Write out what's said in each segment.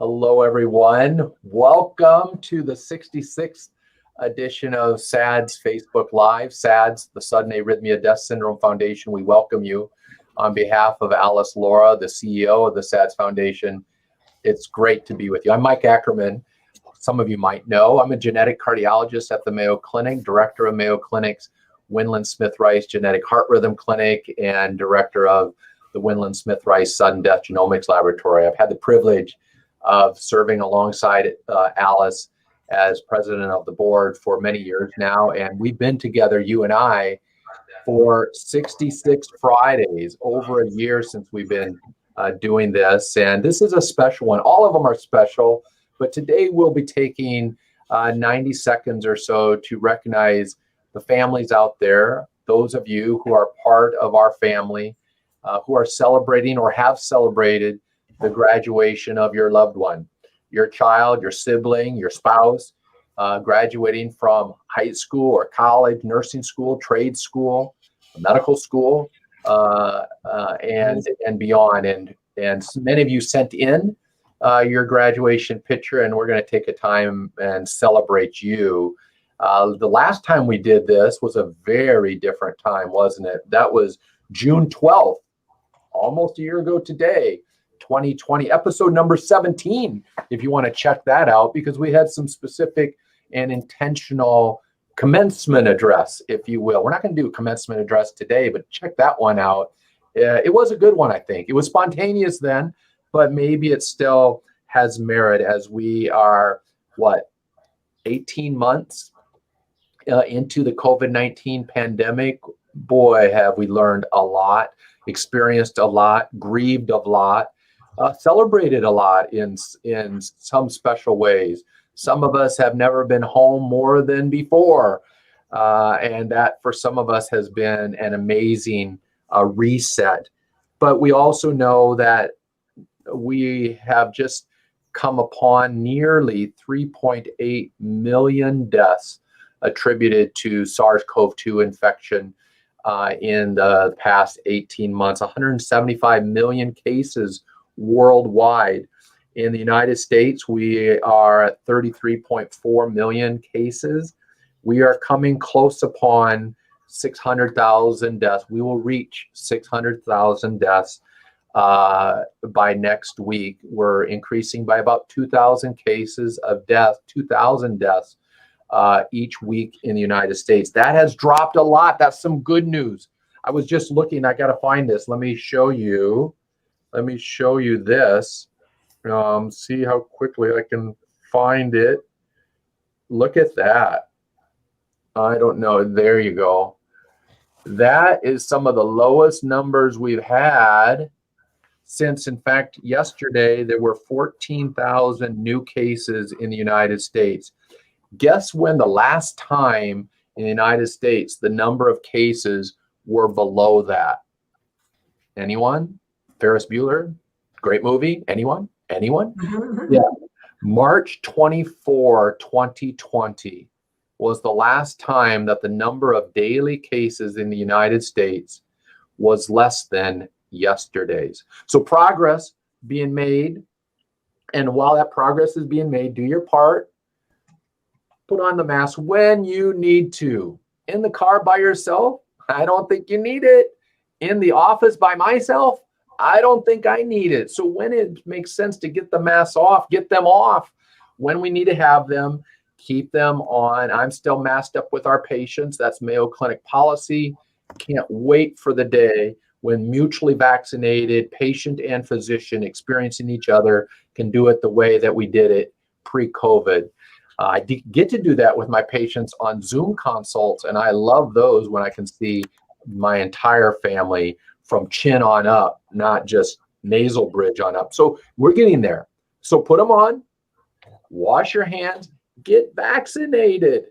Hello, everyone. Welcome to the 66th edition of SADS Facebook Live. SADS, the Sudden Arrhythmia Death Syndrome Foundation. We welcome you on behalf of Alice Laura, the CEO of the SADS Foundation. It's great to be with you. I'm Mike Ackerman. Some of you might know I'm a genetic cardiologist at the Mayo Clinic, director of Mayo Clinic's Winland Smith Rice Genetic Heart Rhythm Clinic, and director of the Winland Smith Rice Sudden Death Genomics Laboratory. I've had the privilege of serving alongside Alice as president of the board for many years now, and we've been together, you and I, for 66 Fridays, over a year since we've been doing this, and this is a special one. All of them are special, but today we'll be taking 90 seconds or so to recognize the families out there, those of you who are part of our family, who are celebrating or have celebrated the graduation of your loved one, your child, your sibling, your spouse, graduating from high school or college, nursing school, trade school, medical school, and beyond. And many of you sent in your graduation picture, and we're going to take a time and celebrate you. The last time we did this was a very different time, wasn't it? That was June 12th, almost a year ago today, 2020, episode number 17, if you want to check that out, because we had some specific and intentional commencement address, if you will. We're not going to do a commencement address today, but check that one out. It was a good one, I think. It was spontaneous then, but maybe it still has merit as we are, 18 months into the COVID-19 pandemic. Boy, have we learned a lot, experienced a lot, grieved a lot, celebrated a lot in some special ways. Some of us have never been home more than before, and that for some of us has been an amazing reset. But we also know that we have just come upon nearly 3.8 million deaths attributed to SARS-CoV-2 infection in the past 18 months, 175 million cases worldwide. In the United States, we are at 33.4 million cases. We are coming close upon 600,000 deaths. We will reach 600,000 deaths by next week. We're increasing by about 2,000 cases of death, 2,000 deaths each week in the United States. That has dropped a lot. That's some good news. I was just looking, I got to find this. Let me show you this. See how quickly I can find it. Look at that. I don't know. There you go. That is some of the lowest numbers we've had since, in fact, yesterday there were 14,000 new cases in the United States. Guess when the last time in the United States the number of cases were below that? Anyone? Ferris Bueller? Great movie. Anyone? Yeah. March 24, 2020 was the last time that the number of daily cases in the United States was less than yesterday's. So progress being made. And while that progress is being made, do your part. Put on the mask when you need to. In the car by yourself, I don't think you need it. In the office by myself, I don't think I need it. So when it makes sense to get the masks off, get them off. When we need to have them, keep them on. I'm still masked up with our patients. That's Mayo Clinic policy. Can't wait for the day when mutually vaccinated patient and physician experiencing each other can do it the way that we did it pre-COVID. I get to do that with my patients on Zoom consults, and I love those when I can see my entire family from chin on up, not just nasal bridge on up. So we're getting there. So put them on, wash your hands, get vaccinated.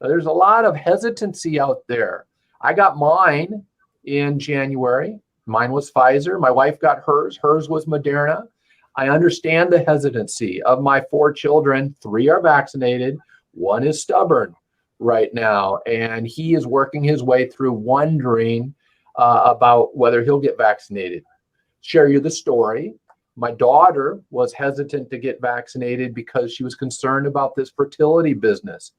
Now, there's a lot of hesitancy out there. I got mine in January. Mine was Pfizer. My wife got hers. Hers was Moderna. I understand the hesitancy of my 4 children. 3 are vaccinated. 1 is stubborn right now, and he is working his way through wondering about whether he'll get vaccinated. Share you the story. My daughter was hesitant to get vaccinated because she was concerned about this fertility business.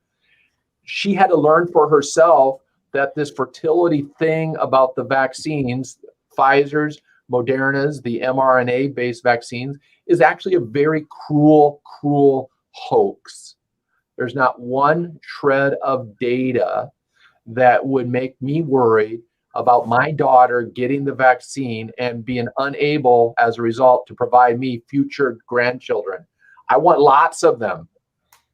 She had to learn for herself that this fertility thing about the vaccines, Pfizer's, Moderna's, the mRNA-based vaccines, is actually a very cruel, cruel hoax. There's not one shred of data that would make me worried about my daughter getting the vaccine and being unable, as a result, to provide me future grandchildren. I want lots of them.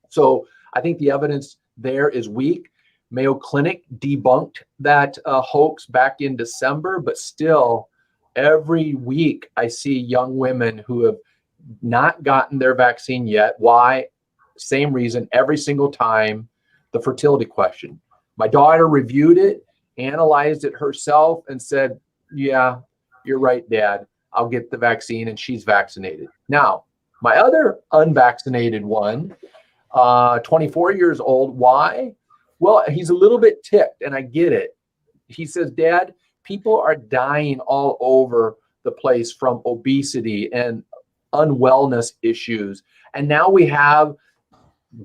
So I think the evidence there is weak. Mayo Clinic debunked that hoax back in December, but still, every week I see young women who have not gotten their vaccine yet. Why? Same reason every single time, the fertility question. My daughter reviewed it, analyzed it herself, and said, yeah, you're right, Dad. I'll get the vaccine, and she's vaccinated. Now, my other unvaccinated one, 24 years old. Why? Well, he's a little bit ticked, and I get it. He says, Dad, people are dying all over the place from obesity and unwellness issues. And now we have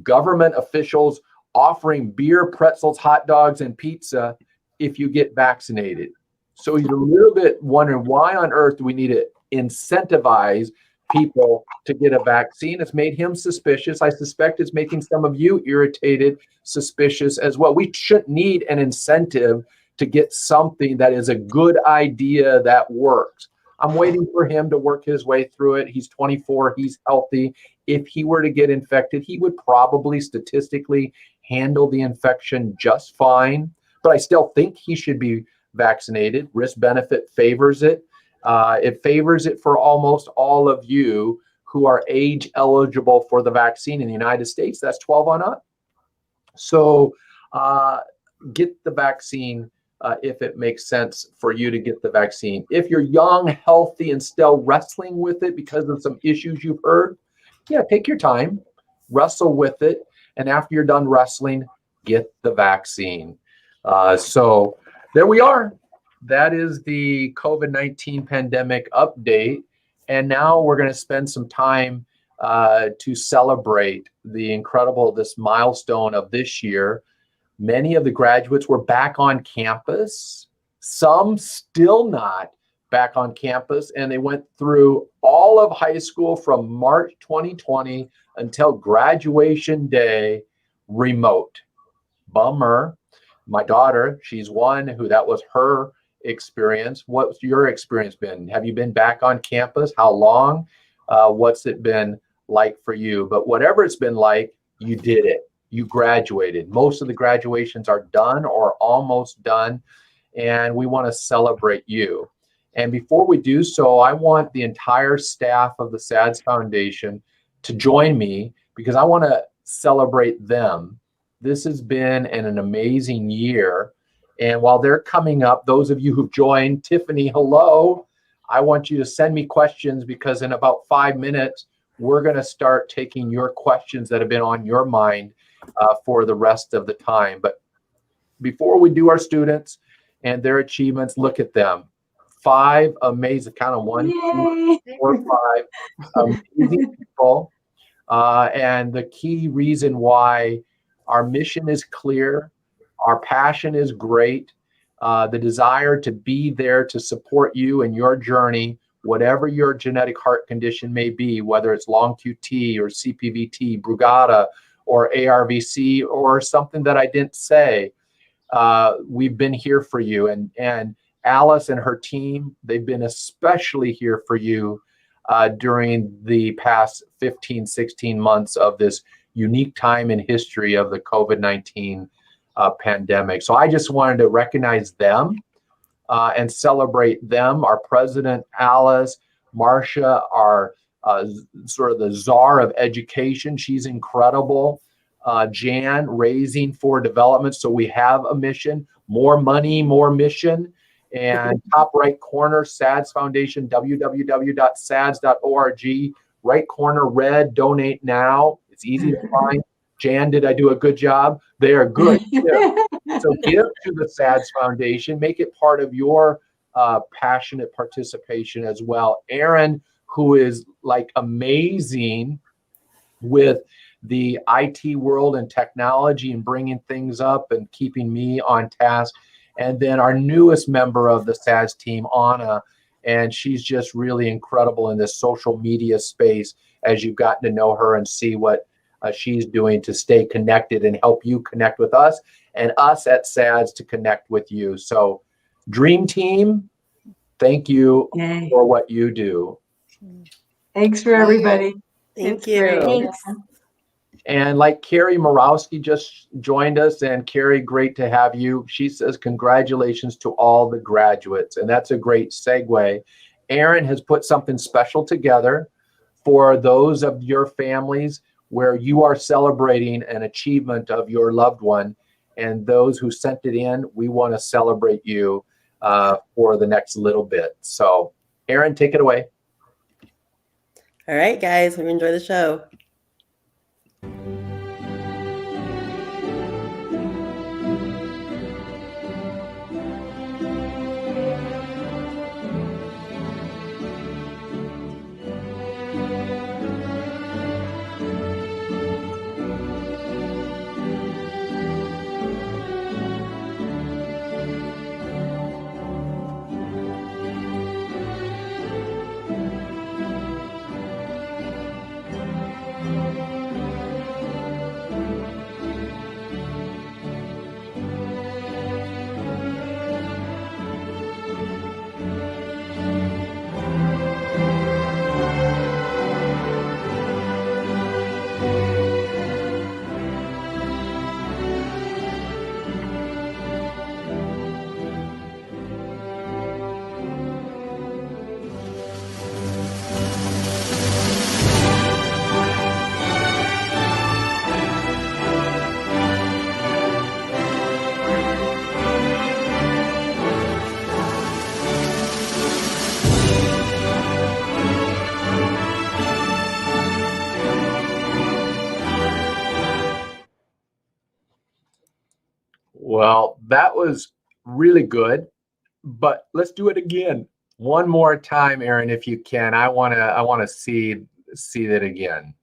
government officials offering beer, pretzels, hot dogs, and pizza if you get vaccinated. So he's a little bit wondering, why on earth do we need to incentivize people to get a vaccine? It's made him suspicious. I suspect it's making some of you irritated, suspicious as well. We shouldn't need an incentive to get something that is a good idea that works. I'm waiting for him to work his way through it. He's 24, he's healthy. If he were to get infected, he would probably statistically handle the infection just fine. But I still think he should be vaccinated. Risk benefit favors it. It favors it for almost all of you who are age eligible for the vaccine in the United States. That's 12 on up. So get the vaccine if it makes sense for you to get the vaccine. If you're young, healthy, and still wrestling with it because of some issues you've heard, yeah, take your time, wrestle with it, and after you're done wrestling, get the vaccine. So there we are. That is the COVID-19 pandemic update. And now we're going to spend some time to celebrate this milestone of this year. Many of the graduates were back on campus, some still not back on campus, and they went through all of high school from March 2020 until graduation day remote. Bummer. My daughter, she's one who that was her experience. What's your experience been? Have you been back on campus? How long? What's it been like for you? But whatever it's been like, you did it. You graduated. Most of the graduations are done or almost done, and we want to celebrate you. And before we do so, I want the entire staff of the SADS Foundation to join me because I want to celebrate them. This has been an amazing year. And while they're coming up, those of you who've joined, Tiffany, hello. I want you to send me questions because in about 5 minutes, we're going to start taking your questions that have been on your mind for the rest of the time. But before we do our students and their achievements, look at them. 5 amazing, count on 1, 2, 4, 5 amazing people. And the key reason why our mission is clear, our passion is great, the desire to be there to support you in your journey, whatever your genetic heart condition may be, whether it's long QT or CPVT, Brugada, or ARVC, or something that I didn't say, we've been here for you. And Alice and her team, they've been especially here for you during the past 15, 16 months of this unique time in history of the COVID-19 pandemic. So I just wanted to recognize them and celebrate them. Our president, Alice, Marcia, our sort of the czar of education. She's incredible. Jan, raising for development. So we have a mission, more money, more mission. And top right corner, SADS Foundation, www.sads.org. Right corner, red, donate now. It's easy to find. Jan, did I do a good job? They are good. So give to the SADS Foundation. Make it part of your passionate participation as well. Aaron, who is like amazing with the IT world and technology and bringing things up and keeping me on task. And then our newest member of the SADS team, Anna, and she's just really incredible in this social media space as you've gotten to know her and see what she's doing to stay connected and help you connect with us and us at SADS to connect with you. So Dream Team, thank you for what you do. Thanks for everybody. Thank It's you. great. Thanks. And like Carrie Morowski just joined us, and Carrie, great to have you. She says, congratulations to all the graduates. And that's a great segue. Aaron has put something special together for those of your families where you are celebrating an achievement of your loved one. And those who sent it in, we want to celebrate you for the next little bit. So Aaron, take it away. All right, guys, hope you enjoy the show. Well, that was really good, but let's do it again. One more time, Aaron, if you can. I want to see that again.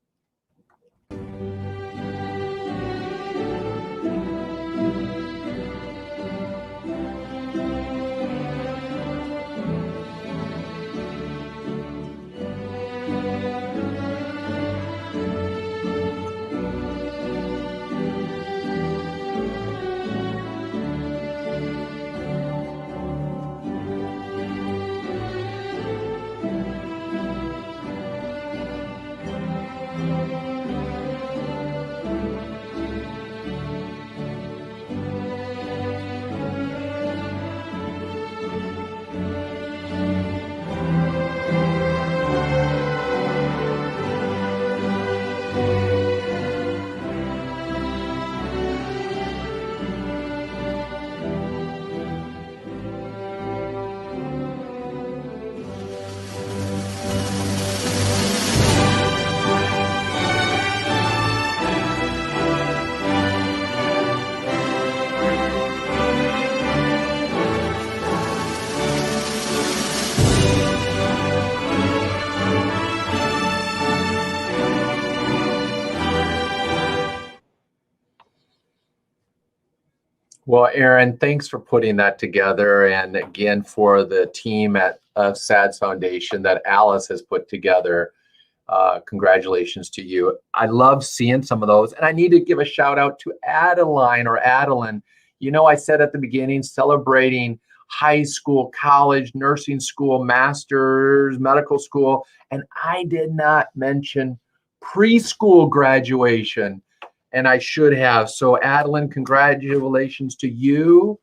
Well, Aaron, thanks for putting that together. And again, for the team at SADS Foundation that Alice has put together, congratulations to you. I love seeing some of those. And I need to give a shout out to Adeline or Adeline. You know, I said at the beginning, celebrating high school, college, nursing school, master's, medical school. And I did not mention preschool graduation. And I should have. So Adeline, congratulations to you.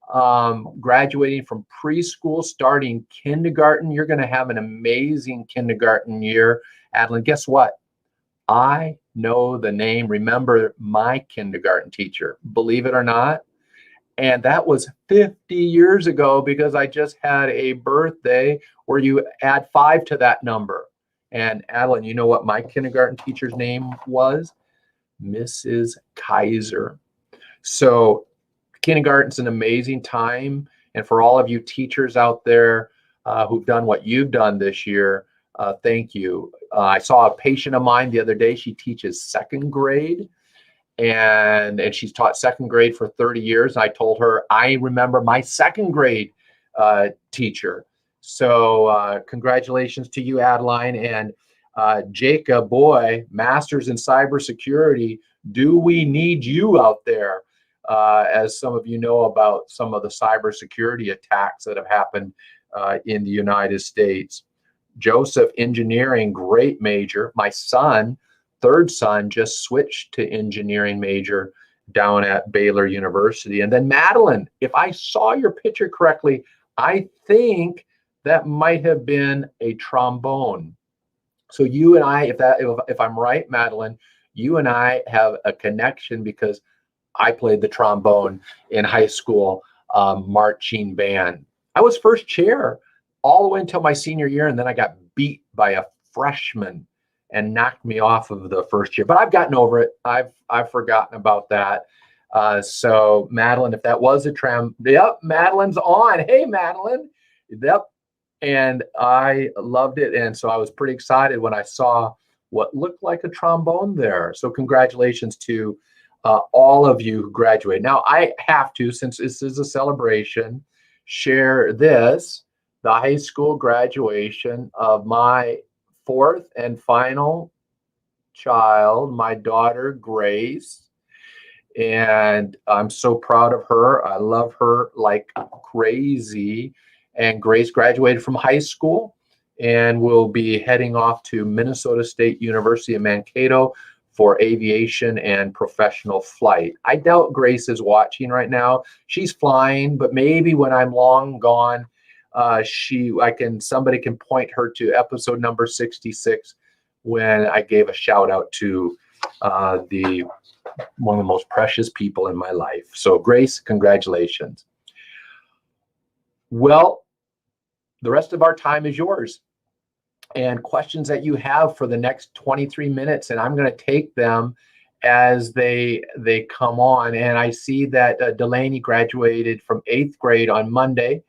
Graduating from preschool, starting kindergarten. You're going to have an amazing kindergarten year. Adeline, guess what? I know the name. Remember my kindergarten teacher, believe it or not. And that was 50 years ago because I just had a birthday where you add 5 to that number. And Adeline, you know what my kindergarten teacher's name was? Mrs. Kaiser. So kindergarten's an amazing time. And for all of you teachers out there who've done what you've done this year, Thank you. I saw a patient of mine the other day. She teaches second grade, and she's taught second grade for 30 years. I told her, I remember my second grade teacher. So congratulations to you, Adeline. And Jacob, boy, masters in cybersecurity. Do we need you out there? As some of you know about some of the cybersecurity attacks that have happened in the United States. Joseph, engineering, great major. My son, third son, just switched to engineering major down at Baylor University. And then Madeline, if I saw your picture correctly, I think that might have been a trombone. So you and I, if I'm right, Madeline, you and I have a connection because I played the trombone in high school marching band. I was first chair all the way until my senior year, and then I got beat by a freshman and knocked me off of the first year. But I've gotten over it. I've forgotten about that. So Madeline, if that was a yep, Madeline's on. Hey, Madeline. Yep. And I loved it. And so I was pretty excited when I saw what looked like a trombone there. So congratulations to all of you who graduated. Now I have to, since this is a celebration, share this, the high school graduation of my fourth and final child, my daughter, Grace. And I'm so proud of her. I love her like crazy. And Grace graduated from high school and will be heading off to Minnesota State University in Mankato for aviation and professional flight. I doubt Grace is watching right now. She's flying, but maybe when I'm long gone, somebody can point her to episode number 66 when I gave a shout out to one of the most precious people in my life. So Grace, congratulations. Well, the rest of our time is yours. And questions that you have for the next 23 minutes, and I'm going to take them as they come on. And I see that Delaney graduated from 8th grade on Monday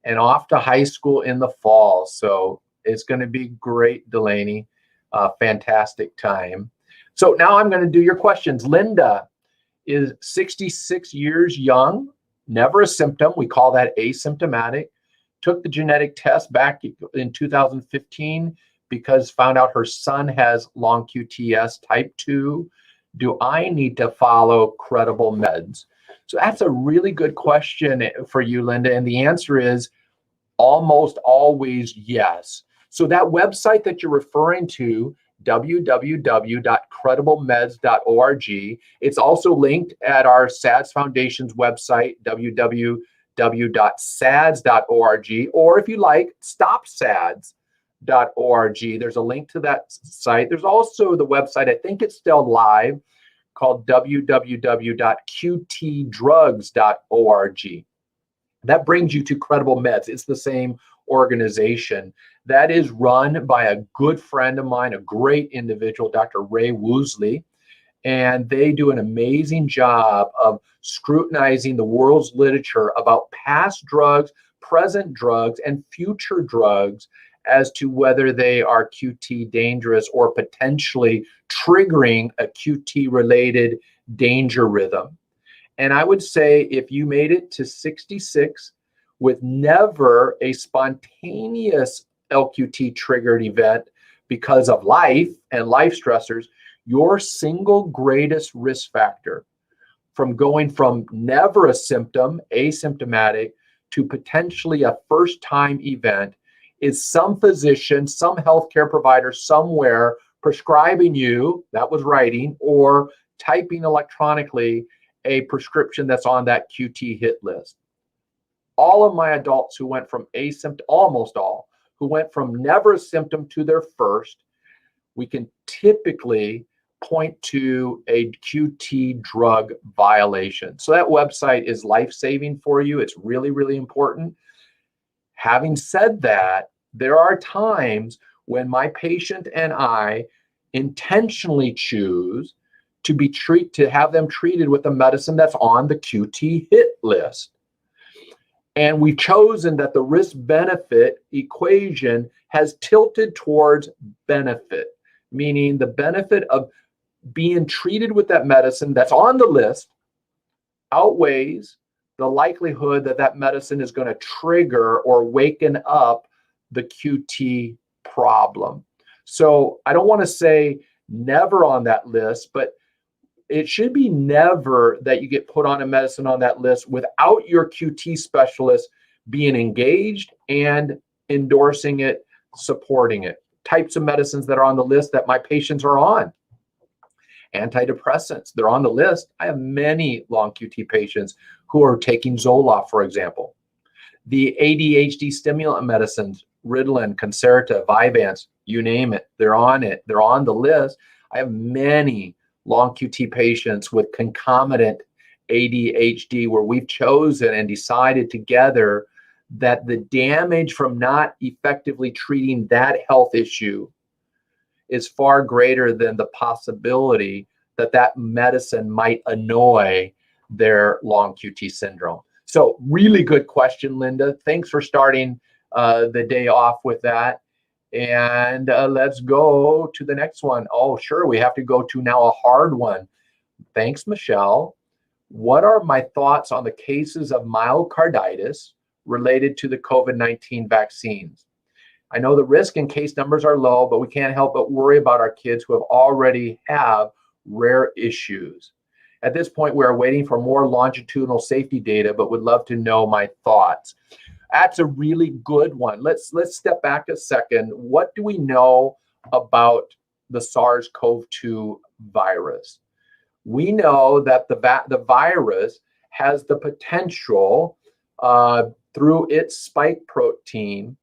and off to high school in the fall. So it's going to be great, Delaney. Fantastic time. So now I'm going to do your questions. Linda is 66 years young, never a symptom. We call that asymptomatic. Took the genetic test back in 2015 because found out her son has long QTS type 2. Do I need to follow credible meds? So that's a really good question for you, Linda. And the answer is almost always yes. So that website that you're referring to, www.crediblemeds.org, it's also linked at our SADS Foundation's website, www.sads.org, or if you like, stopsads.org. There's a link to that site. There's also the website, I think it's still live, called www.qtdrugs.org. That brings you to Credible Meds. It's the same organization. That is run by a good friend of mine, a great individual, Dr. Ray Woosley. And they do an amazing job of scrutinizing the world's literature about past drugs, present drugs, and future drugs as to whether they are QT dangerous or potentially triggering a QT-related danger rhythm. And I would say if you made it to 66 with never a spontaneous LQT triggered event because of life and life stressors, your single greatest risk factor from going from never a symptom, asymptomatic, to potentially a first-time event is some physician, some healthcare provider somewhere prescribing you, that was writing, or typing electronically a prescription that's on that QT hit list. All of my adults who went from almost all, who went from never a symptom to their first, we can typically point to a QT drug violation. So that website is life-saving for you. It's really, really important. Having said that, there are times when my patient and I intentionally choose to have them treated with a medicine that's on the QT hit list. And we've chosen that the risk-benefit equation has tilted towards benefit, meaning the benefit of being treated with that medicine that's on the list outweighs the likelihood that that medicine is going to trigger or waken up the QT problem. So I don't want to say never on that list, but it should be never that you get put on a medicine on that list without your QT specialist being engaged and endorsing it, supporting it. Types of medicines that are on the list that my patients are on. Antidepressants, they're on the list. I have many long QT patients who are taking Zoloft, for example. The ADHD stimulant medicines, Ritalin, Concerta, Vyvanse, you name it, they're on it. They're on the list. I have many long QT patients with concomitant ADHD where we've chosen and decided together that the damage from not effectively treating that health issue is far greater than the possibility that that medicine might annoy their long QT syndrome. So really good question, Linda. Thanks for starting the day off with that. And let's go to the next one. Oh, sure. We have to go to now a hard one. Thanks, Michelle. What are my thoughts on the cases of myocarditis related to the COVID-19 vaccines? I know the risk and case numbers are low, but we can't help but worry about our kids who have already have rare issues. At this point, we are waiting for more longitudinal safety data, but would love to know my thoughts. That's a really good one. Let's step back a second. What do we know about the SARS-CoV-2 virus? We know that the virus has the potential through its spike protein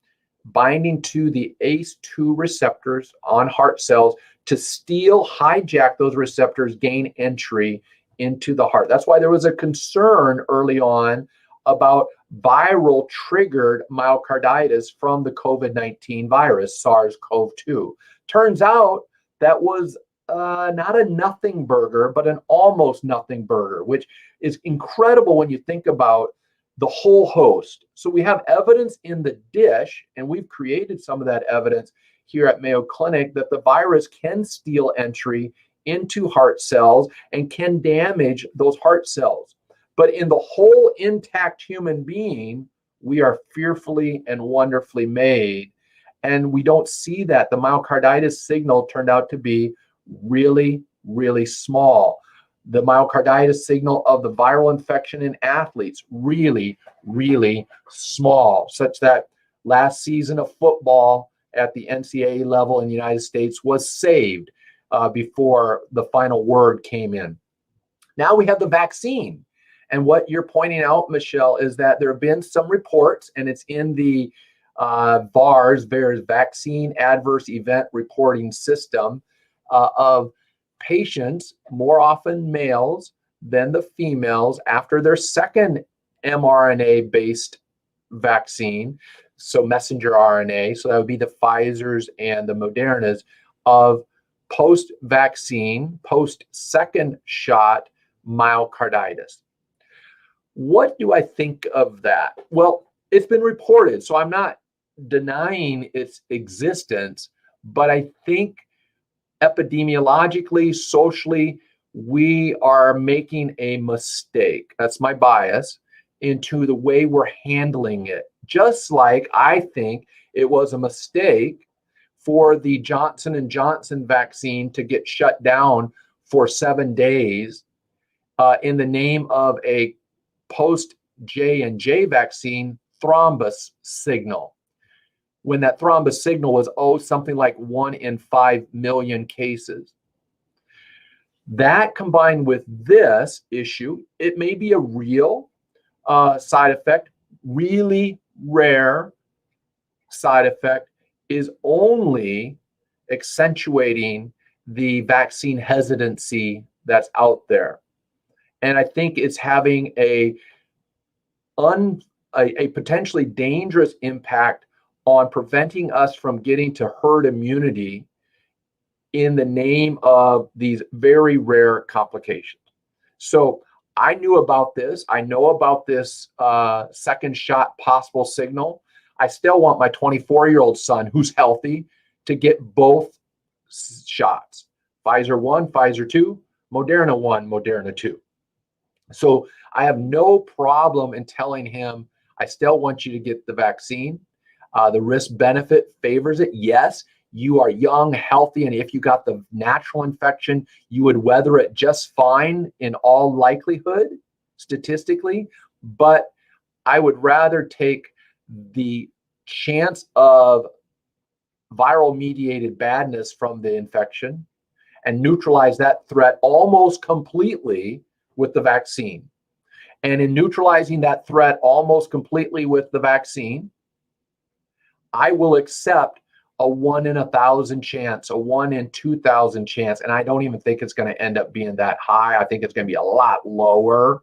binding to the ACE2 receptors on heart cells to hijack those receptors, gain entry into the heart. That's why there was a concern early on about viral triggered myocarditis from the COVID-19 virus, SARS-CoV-2. Turns out that was not a nothing burger, but an almost nothing burger, which is incredible when you think about the whole host. So we have evidence in the dish, and we've created some of that evidence here at Mayo Clinic that the virus can steal entry into heart cells and can damage those heart cells. But in the whole intact human being, we are fearfully and wonderfully made. And we don't see that. The myocarditis signal turned out to be really, really small. The myocarditis signal of the viral infection in athletes, really, really small, such that last season of football at the NCAA level in the United States was saved before the final word came in. Now we have the vaccine. And what you're pointing out, Michelle, is that there have been some reports, and it's in the VAERS, Vaccine Adverse Event Reporting System, of patients, more often males than the females, after their second mRNA-based vaccine, so messenger RNA, so that would be the Pfizer's and the Moderna's, of post-vaccine, post-second shot myocarditis. What do I think of that? Well, it's been reported, so I'm not denying its existence, but I think epidemiologically, socially, we are making a mistake. That's my bias into the way we're handling it. Just like I think it was a mistake for the Johnson & Johnson vaccine to get shut down for 7 days in the name of a post-J&J vaccine thrombus signal, when that thrombus signal was something like 1 in 5 million cases. That combined with this issue, it may be a real side effect, really rare side effect, is only accentuating the vaccine hesitancy that's out there. And I think it's having a potentially dangerous impact on preventing us from getting to herd immunity in the name of these very rare complications. So I knew about this. I know about this second shot possible signal. I still want my 24-year-old son who's healthy to get both shots. Pfizer 1, Pfizer 2, Moderna 1, Moderna 2. So I have no problem in telling him, I still want you to get the vaccine. The risk benefit favors it. Yes, you are young, healthy, and if you got the natural infection, you would weather it just fine in all likelihood, statistically. But I would rather take the chance of viral mediated badness from the infection and neutralize that threat almost completely with the vaccine. And in neutralizing that threat almost completely with the vaccine, I will accept a 1 in 1,000 chance, a 1 in 2,000 chance. And I don't even think it's going to end up being that high. I think it's going to be a lot lower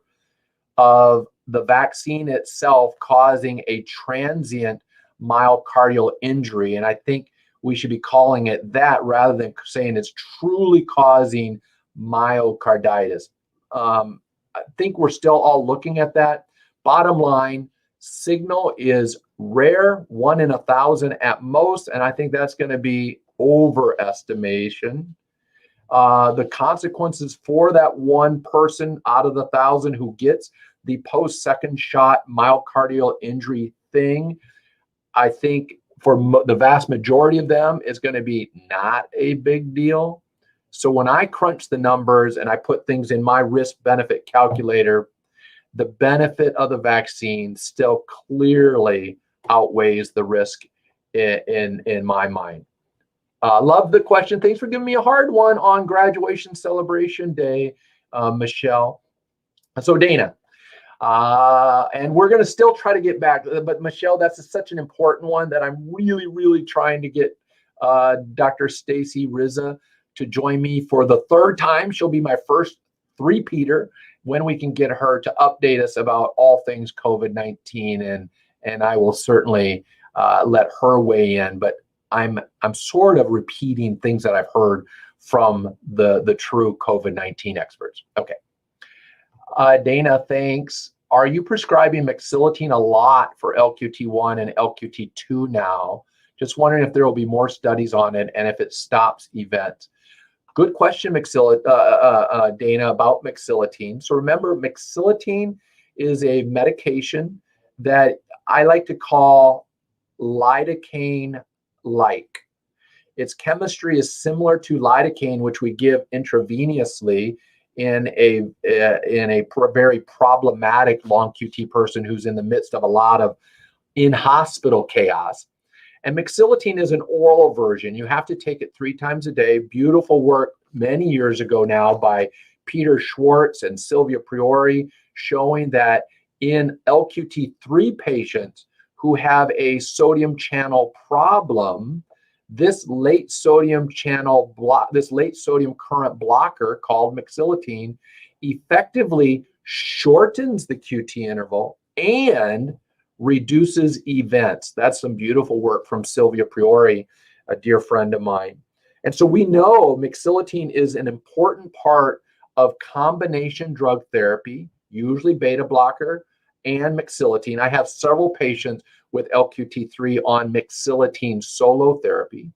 of the vaccine itself causing a transient myocardial injury. And I think we should be calling it that rather than saying it's truly causing myocarditis. I think we're still all looking at that. Bottom line, signal is rare, 1 in 1,000 at most, and I think that's going to be overestimation. The consequences for that one person out of the 1,000 who gets the post-second shot myocardial injury thing, I think for the vast majority of them is going to be not a big deal. So when I crunch the numbers and I put things in my risk-benefit calculator, the benefit of the vaccine still clearly outweighs the risk in my mind. Love the question. Thanks for giving me a hard one on graduation celebration day, Michelle. So Dana, and we're going to still try to get back, but Michelle, that's such an important one that I'm really, really trying to get Dr. Stacy Rizza to join me for the third time. She'll be my first three-peater when we can get her to update us about all things COVID-19, and I will certainly let her weigh in. But I'm sort of repeating things that I've heard from the true COVID-19 experts. Okay. Dana, thanks. Are you prescribing Mexilotine a lot for LQT1 and LQT2 now? Just wondering if there will be more studies on it and if it stops events. Good question, Dana, about Mexilotine. So remember, Mexilotine is a medication that I like to call lidocaine-like. Its chemistry is similar to lidocaine, which we give intravenously in a very problematic long QT person who's in the midst of a lot of in-hospital chaos. And Mexilotine is an oral version. You have to take it 3 times a day. Beautiful work many years ago now by Peter Schwartz and Sylvia Priori showing that in LQT3 patients who have a sodium channel problem, this late sodium current blocker called Mexilotine effectively shortens the QT interval and reduces events. That's some beautiful work from Sylvia Priori, a dear friend of mine. And so we know Mexilotine is an important part of combination drug therapy, usually beta blocker and Mexilotine. I have several patients with LQT3 on Mexilotine solo therapy.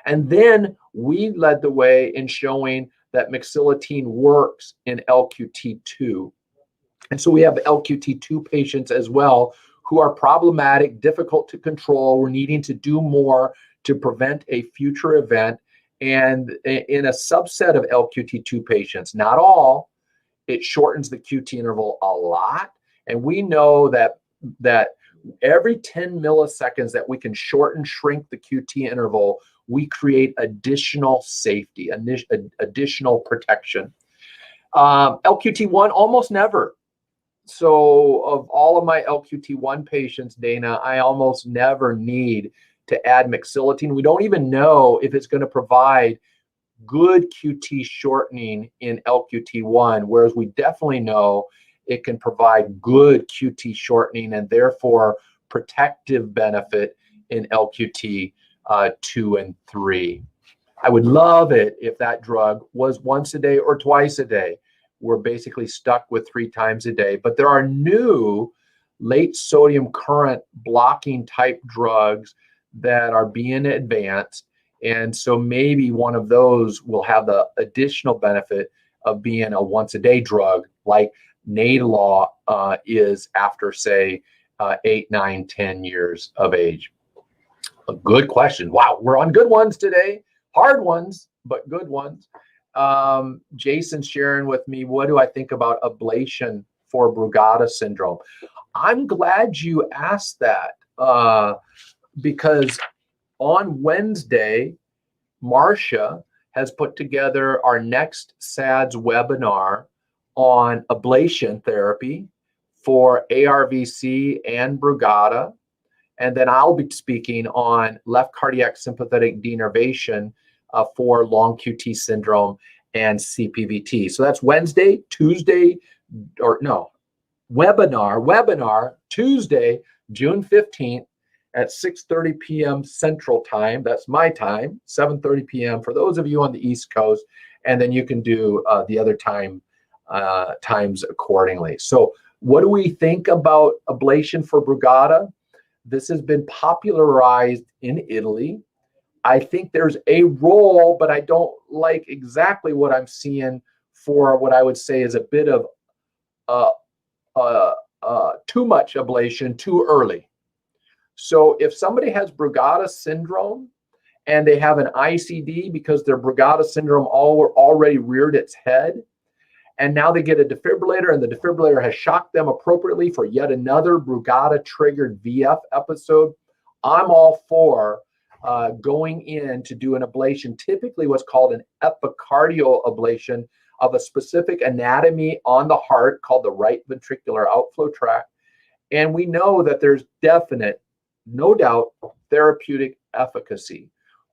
And then we led the way in showing that Mexilotine works in LQT2. And so we have LQT2 patients as well who are problematic, difficult to control. We're needing to do more to prevent a future event. And in a subset of LQT2 patients, not all, it shortens the QT interval a lot. And we know that every 10 milliseconds that we can shrink the QT interval, we create additional safety, additional protection. LQT1, almost never. So of all of my LQT1 patients, Dana, I almost never need to add Mexilotine. We don't even know if it's going to provide good QT shortening in LQT1, whereas we definitely know it can provide good QT shortening and therefore protective benefit in LQT 2 and 3. I would love it if that drug was once a day or twice a day. we're basically stuck with 3 times a day. But there are new late sodium current blocking type drugs that are being advanced. And so maybe one of those will have the additional benefit of being a once a day drug like Nadolol is after, say, 8, 9, 10 years of age. A good question. Wow, we're on good ones today. Hard ones, but good ones. Jason's sharing with me, what do I think about ablation for Brugada syndrome? I'm glad you asked that because on Wednesday, Marcia has put together our next SADS webinar on ablation therapy for ARVC and Brugada. And then I'll be speaking on left cardiac sympathetic denervation for long QT syndrome and CPVT. So that's Wednesday, Tuesday, or no, webinar Tuesday, June 15th at 6:30 p.m. Central Time. That's my time, 7:30 p.m. for those of you on the East Coast. And then you can do the other times accordingly. So what do we think about ablation for Brugada? This has been popularized in Italy. I think there's a role, but I don't like exactly what I'm seeing for what I would say is a bit of too much ablation too early. So if somebody has Brugada syndrome and they have an ICD because their Brugada syndrome already reared its head, and now they get a defibrillator and the defibrillator has shocked them appropriately for yet another Brugada triggered VF episode, I'm all for going in to do an ablation, typically what's called an epicardial ablation of a specific anatomy on the heart called the right ventricular outflow tract. And we know that there's definite, no doubt, therapeutic efficacy.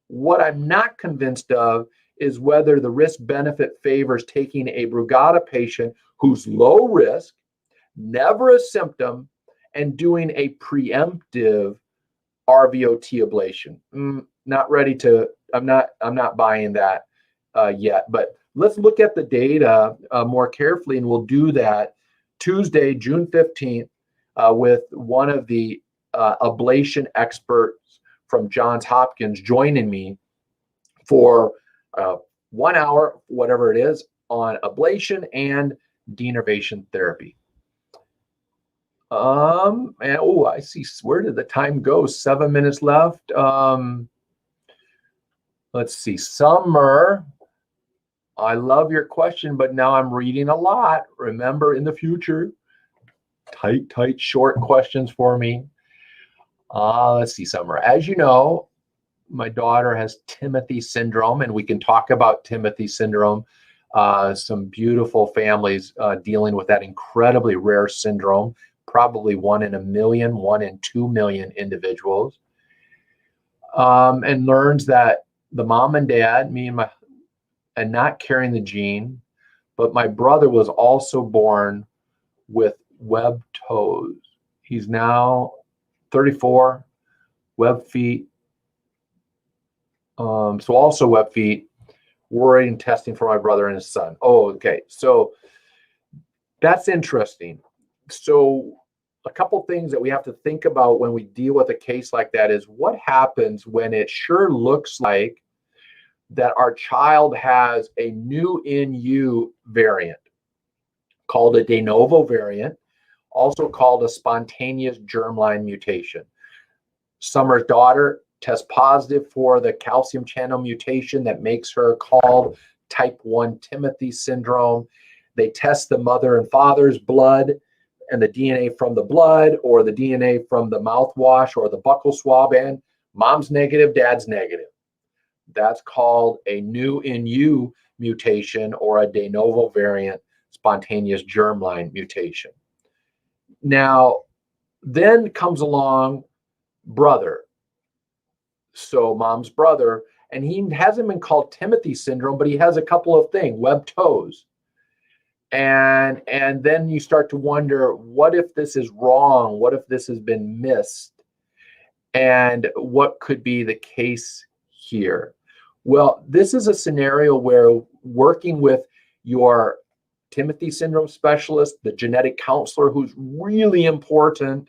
What I'm not convinced of is whether the risk benefit favors taking a Brugada patient who's low risk, never a symptom, and doing a preemptive RVOT ablation. Not ready to, I'm not buying that yet, but let's look at the data more carefully, and we'll do that Tuesday, June 15th, with one of the ablation experts from Johns Hopkins joining me for 1 hour, whatever it is, on ablation and denervation therapy. And I see, where did the time go? 7 minutes left. Let's see, Summer, I love your question, but now I'm reading a lot. Remember, in the future, tight, short questions for me. Let's see, Summer. As you know, my daughter has Timothy syndrome, and we can talk about Timothy syndrome. Some beautiful families dealing with that incredibly rare syndrome, probably 1 in a million, 1 in 2 million individuals. And learns that the mom and dad, me and not carrying the gene, but my brother was also born with webbed toes. He's now 34, webbed feet. So also webbed feet, worried and testing for my brother and his son. Oh, okay. So that's interesting. So a couple things that we have to think about when we deal with a case like that is what happens when it sure looks like that our child has a new NU variant called a de novo variant, also called a spontaneous germline mutation. Summer's daughter tests positive for the calcium channel mutation that makes her called type 1 Timothy syndrome. They test the mother and father's blood and the DNA from the blood or the DNA from the mouthwash or the buccal swab, and mom's negative, dad's negative. That's called a new NU mutation or a de novo variant spontaneous germline mutation. Now, then comes along brother. So mom's brother, and he hasn't been called Timothy syndrome, but he has a couple of things, webbed toes. And then you start to wonder, what if this is wrong? What if this has been missed? And what could be the case here? Well, this is a scenario where working with your Timothy syndrome specialist, the genetic counselor, who's really important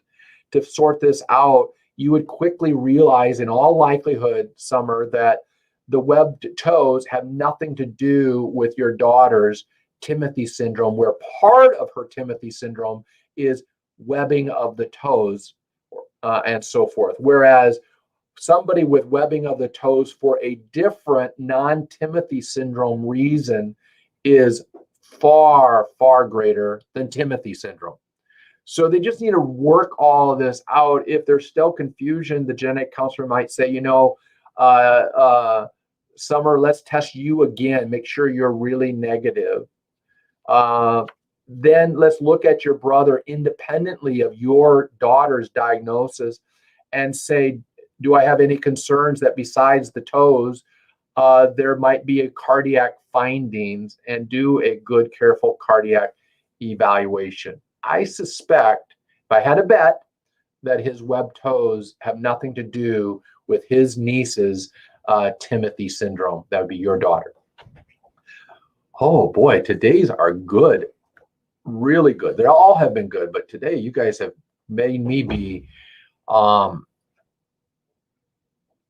to sort this out, you would quickly realize in all likelihood, Summer, that the webbed toes have nothing to do with your daughter's Timothy syndrome, where part of her Timothy syndrome is webbing of the toes and so forth. Whereas somebody with webbing of the toes for a different non-Timothy syndrome reason is far, far greater than Timothy syndrome. So they just need to work all of this out. If there's still confusion, the genetic counselor might say, Summer, let's test you again. Make sure you're really negative. Then let's look at your brother independently of your daughter's diagnosis and say, do I have any concerns that besides the toes, there might be a cardiac findings, and do a good, careful cardiac evaluation. I suspect, if I had a bet, that his webbed toes have nothing to do with his niece's Timothy syndrome. That would be your daughter. Oh boy, today's are good, really good. They all have been good, but today you guys have made me be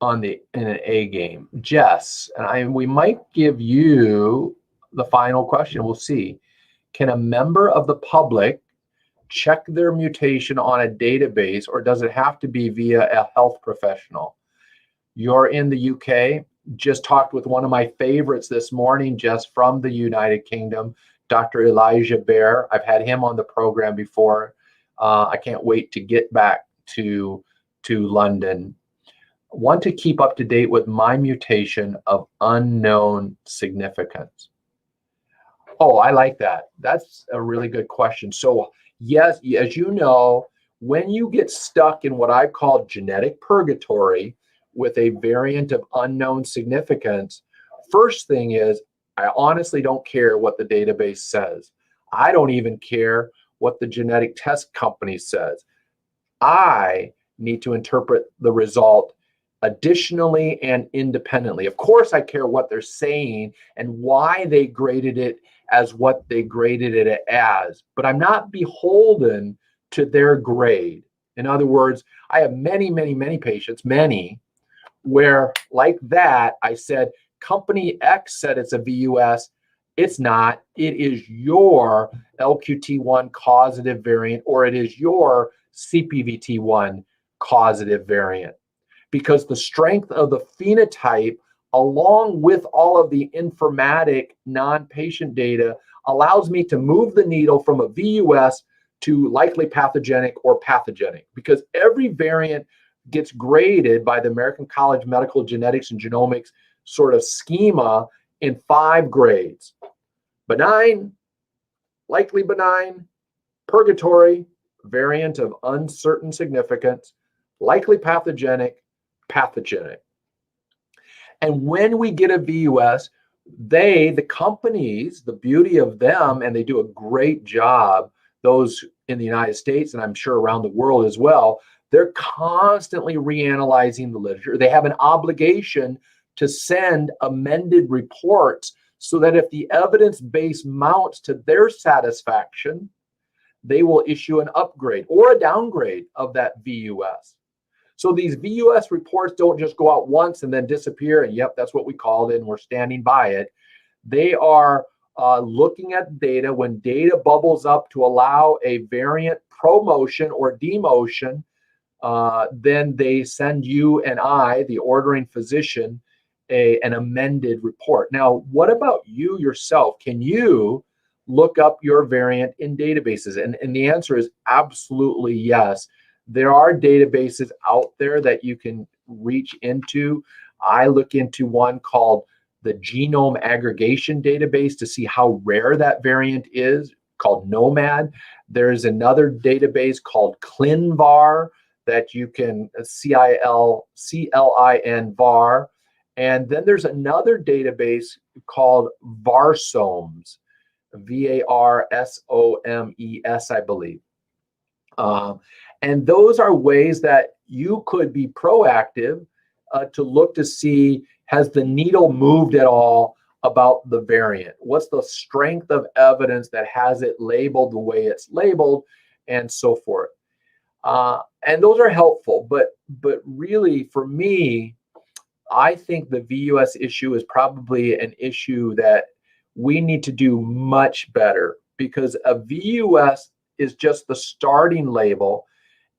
in an A game. Jess, and we might give you the final question. We'll see. Can a member of the public check their mutation on a database, or does it have to be via a health professional? You're in the UK. Just talked with one of my favorites this morning, Jess, from the United Kingdom, Dr. Elijah Bear. I've had him on the program before. I can't wait to get back to London. Want to keep up to date with my mutation of unknown significance? Oh, I like that. That's a really good question. So yes, as you know, when you get stuck in what I call genetic purgatory with a variant of unknown significance, first thing is, I honestly don't care what the database says. I don't even care what the genetic test company says. I need to interpret the result additionally and independently. Of course, I care what they're saying and why they graded it as what they graded it as, but I'm not beholden to their grade. In other words, I have many, many, many patients, where like that, I said, company X said it's a VUS. It's not. It is your LQT1 causative variant, or it is your CPVT1 causative variant. Because the strength of the phenotype, along with all of the informatic non-patient data, allows me to move the needle from a VUS to likely pathogenic or pathogenic. Because every variant gets graded by the American College of Medical Genetics and Genomics sort of schema in 5 grades. Benign, likely benign, purgatory, variant of uncertain significance, likely pathogenic, pathogenic. And when we get a VUS, the companies, the beauty of them, and they do a great job, those in the United States, and I'm sure around the world as well, they're constantly reanalyzing the literature. They have an obligation to send amended reports so that if the evidence base mounts to their satisfaction, they will issue an upgrade or a downgrade of that VUS. So these VUS reports don't just go out once and then disappear, and yep, that's what we called it, and we're standing by it. They are looking at data. When data bubbles up to allow a variant promotion or demotion, then they send you and I, the ordering physician, an amended report. Now, what about you yourself? Can you look up your variant in databases? And the answer is absolutely yes. There are databases out there that you can reach into. I look into one called the Genome Aggregation Database to see how rare that variant is, called Nomad. There's another database called ClinVar that you can, CLIN VAR. And then there's another database called Varsomes, VARSOMES, I believe. And those are ways that you could be proactive to look to see, has the needle moved at all about the variant? What's the strength of evidence that has it labeled the way it's labeled, and so forth? And those are helpful, but really for me, I think the VUS issue is probably an issue that we need to do much better, because a VUS is just the starting label,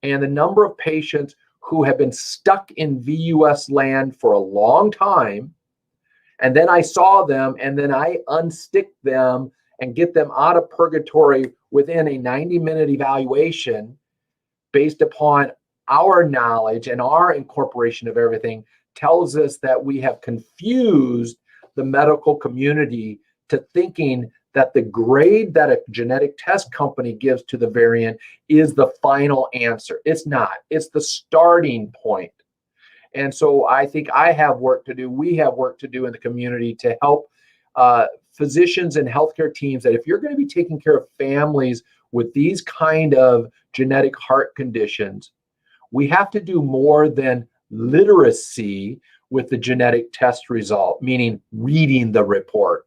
and the number of patients who have been stuck in VUS land for a long time, and then I saw them, and then I unstick them and get them out of purgatory within a 90-minute evaluation based upon our knowledge and our incorporation of everything, tells us that we have confused the medical community to thinking that the grade that a genetic test company gives to the variant is the final answer. It's not. It's the starting point. And so I think I have work to do. We have work to do in the community to help physicians and healthcare teams, that if you're going to be taking care of families with these kind of genetic heart conditions, we have to do more than literacy with the genetic test result, meaning reading the report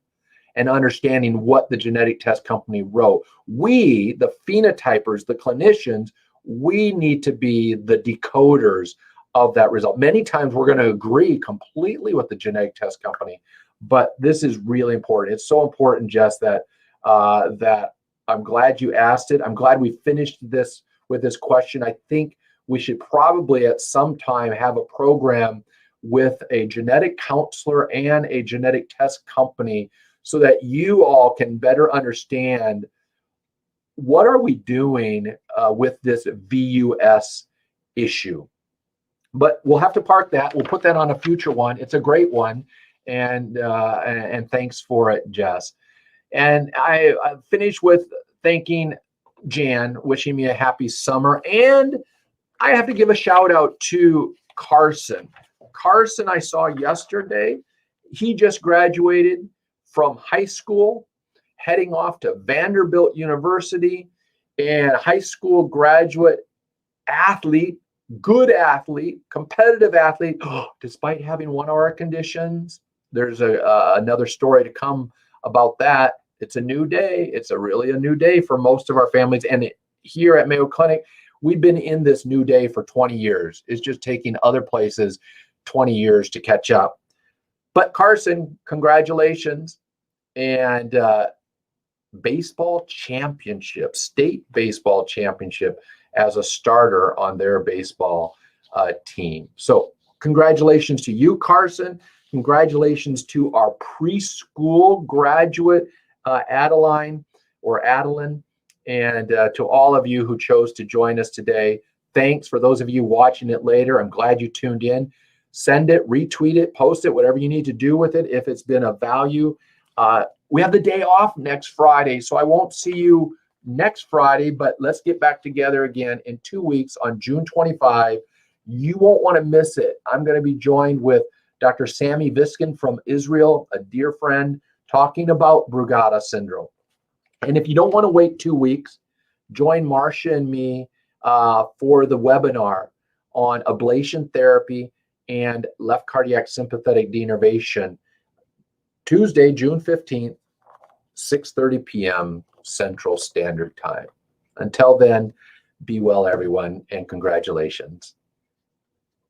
and understanding what the genetic test company wrote. We, the phenotypers, the clinicians, we need to be the decoders of that result. Many times we're going to agree completely with the genetic test company, but this is really important. It's so important, Jess, that that I'm glad you asked it. I'm glad we finished this with this question. I think we should probably at some time have a program with a genetic counselor and a genetic test company, so that you all can better understand what are we doing with this VUS issue. But we'll have to park that. We'll put that on a future one. It's a great one, and thanks for it, Jess. And I finish with thanking Jan, wishing me a happy summer, and I have to give a shout out to Carson. Carson, I saw yesterday. He just graduated from high school, heading off to Vanderbilt University, and high school graduate athlete, good athlete, competitive athlete, despite having 1 hour conditions. There's another story to come about that. It's a new day. It's really a new day for most of our families. And here at Mayo Clinic, we've been in this new day for 20 years. It's just taking other places 20 years to catch up. But Carson, congratulations. And baseball championship, state baseball championship as a starter on their baseball team. So congratulations to you, Carson. Congratulations to our preschool graduate, Adeline, and to all of you who chose to join us today. Thanks. For those of you watching it later, I'm glad you tuned in. Send it, retweet it, post it, whatever you need to do with it if it's been of value. We have the day off next Friday, so I won't see you next Friday, but let's get back together again in 2 weeks on June 25. You won't want to miss it. I'm going to be joined with Dr. Sammy Viskin from Israel, a dear friend, talking about Brugada syndrome. And if you don't want to wait 2 weeks, join Marcia and me for the webinar on ablation therapy and left cardiac sympathetic denervation, Tuesday, June 15th, 6:30 p.m. Central Standard Time. Until then, be well, everyone, and congratulations.